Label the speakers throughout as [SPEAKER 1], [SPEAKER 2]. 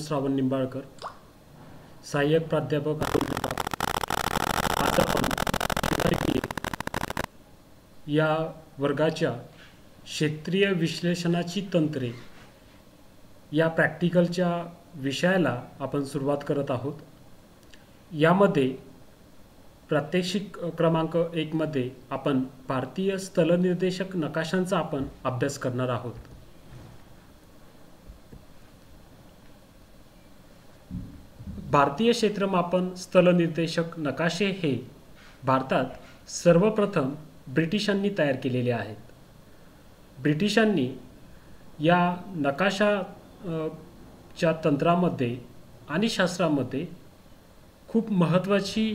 [SPEAKER 1] श्रावण निंबाळकर, सहाय्यक प्राध्यापक. आज आपण या वर्गाच्या क्षेत्रीय विश्लेषणाची तंत्रे या प्रॅक्टिकलच्या विषयाला आपण सुरुवात करत आहोत. यामध्ये प्रात्यक्षिक क्रमांक 1 मध्ये आपण भारतीय स्थलनिर्देशक नकाशांचा आपण अभ्यास करणार आहोत. भारतीय क्षेत्रमापन स्थलनिर्देशक नकाशे हे भारतात सर्वप्रथम ब्रिटिशांनी तयार केलेले आहेत. ब्रिटिशांनी या नकाशाच्या तंत्रामध्ये आणि शास्त्रामध्ये खूप महत्त्वाची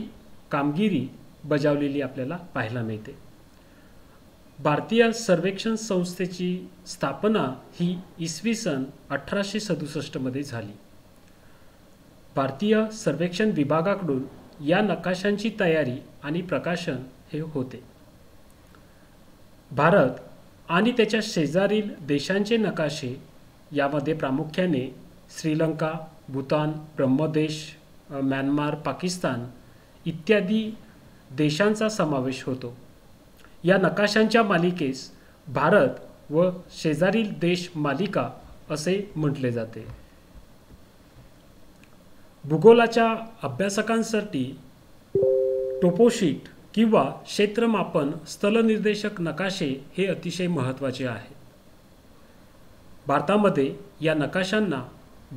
[SPEAKER 1] कामगिरी बजावलेली आपल्याला पाहायला मिळते. भारतीय सर्वेक्षण संस्थेची स्थापना ही इसवी सन 1867 मध्ये झाली. भारतीय सर्वेक्षण विभागाकडून या नकाशांची तयारी आणि प्रकाशन हे होते. भारत आणि त्याच्या शेजारील देशांचे नकाशे यामध्ये प्रामुख्याने श्रीलंका, भूतान, ब्रह्मदेश, म्यानमार, पाकिस्तान इत्यादी देशांचा समावेश होतो. या नकाशांच्या मालिकेस भारत व शेजारील देश मालिका असे म्हटले जाते. भूगोलाच्या अभ्यासकांसाठी टोपोशीट किंवा क्षेत्रमापन स्थलनिर्देशक नकाशे हे अतिशय महत्त्वाचे आहेत. भारतामध्ये या नकाशांना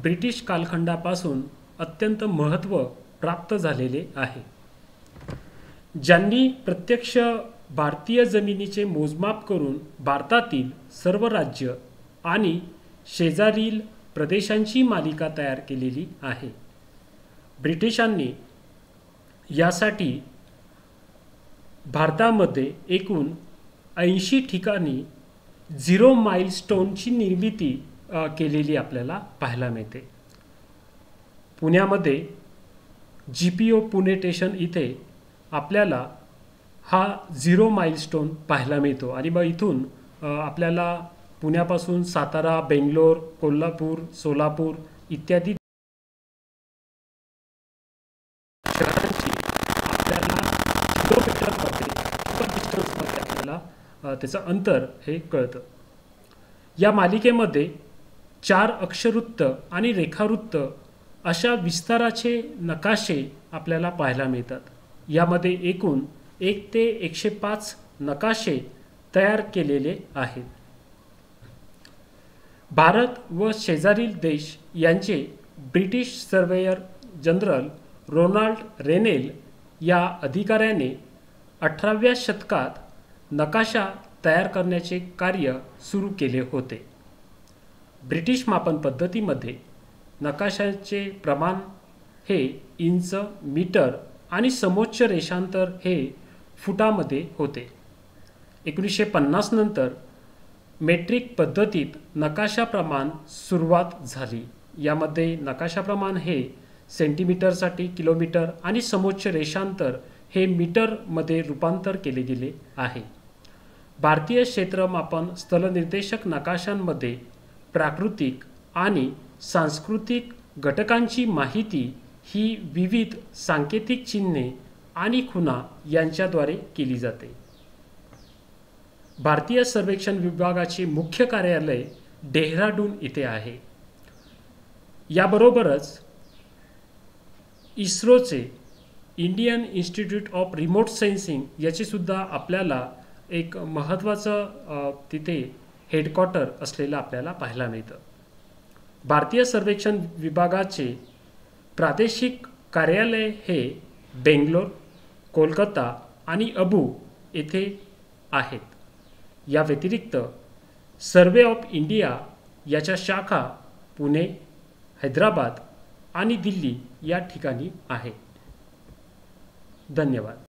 [SPEAKER 1] ब्रिटिश कालखंडापासून अत्यंत महत्त्व प्राप्त झालेले आहे. ज्यांनी प्रत्यक्ष भारतीय जमिनीचे मोजमाप करून भारतातील सर्व राज्य आणि शेजारील प्रदेशांची मालिका तयार केलेली आहे. ब्रिटिशांनी यासाठी भारतामध्ये एकूण 80 ठिकाणी 0 माइलस्टोनची निर्मिती केलेली आपल्याला पाहायला मिळते. पुण्यामध्ये GPO पुणे स्टेशन इथे आपल्याला हा 0 माइलस्टोन पाहायला मिळतो आणि मग इथून आपल्याला पुण्यापासून सातारा, बेंगलोर, कोल्हापूर, सोलापूर इत्यादी शहरांची आपल्याला किलोमीटरमध्ये किंवा डिस्टन्समध्ये आपल्याला त्याचं अंतर हे कळतं. या मालिकेमध्ये 4 अक्षरवृत्त आणि रेखावृत्त अशा विस्ताराचे नकाशे आपल्याला पाहायला मिळतात. यामध्ये एकूण 1 ते 105 नकाशे तयार केलेले आहेत. भारत व शेजारील देश यांचे ब्रिटिश सर्वेयर जनरल रोनाल्ड रेनेल या अधिकाऱ्याने 18व्या शतकात नकाशा तयार करण्याचे कार्य सुरू केले होते. ब्रिटिश मापन पद्धतीमध्ये नकाशाचे प्रमाण हे इंच, मीटर आणि समोच्च रेषांतर हे फुटामध्ये होते. 1950 नंतर मेट्रिक पद्धतीत नकाशा प्रमाण सुरुवात झाली. यामध्ये नकाशा प्रमाण हे सेंटीमीटरसाठी किलोमीटर आणि समोच्च रेषांतर हे मीटरमध्ये रूपांतर केले गेले आहे. भारतीय क्षेत्रमापन स्थलनिर्देशक नकाशांमध्ये प्राकृतिक आणि सांस्कृतिक घटकांची माहिती ही विविध सांकेतिक चिन्हे आणि खुणा यांच्याद्वारे केली जाते. भारतीय सर्वेक्षण विभागाचे मुख्य कार्यालय डेहराडून इथे आहे. याबरोबरच इस्रोचे Indian institute of remote sensing याचे सुद्धा आपल्याला एक महत्त्वाचं तिथे हेडक्वार्टर असलेलं आपल्याला पाहायला मिळतं. भारतीय सर्वेक्षण विभागाचे प्रादेशिक कार्यालय हे बेंगलोर, कोलकाता आणि अबू येथे आहेत. या व्यतिरिक्त सर्वे ऑफ इंडिया याच्या शाखा पुणे, हैदराबाद आणि दिल्ली या ठिकाणी आहेत. धन्यवाद.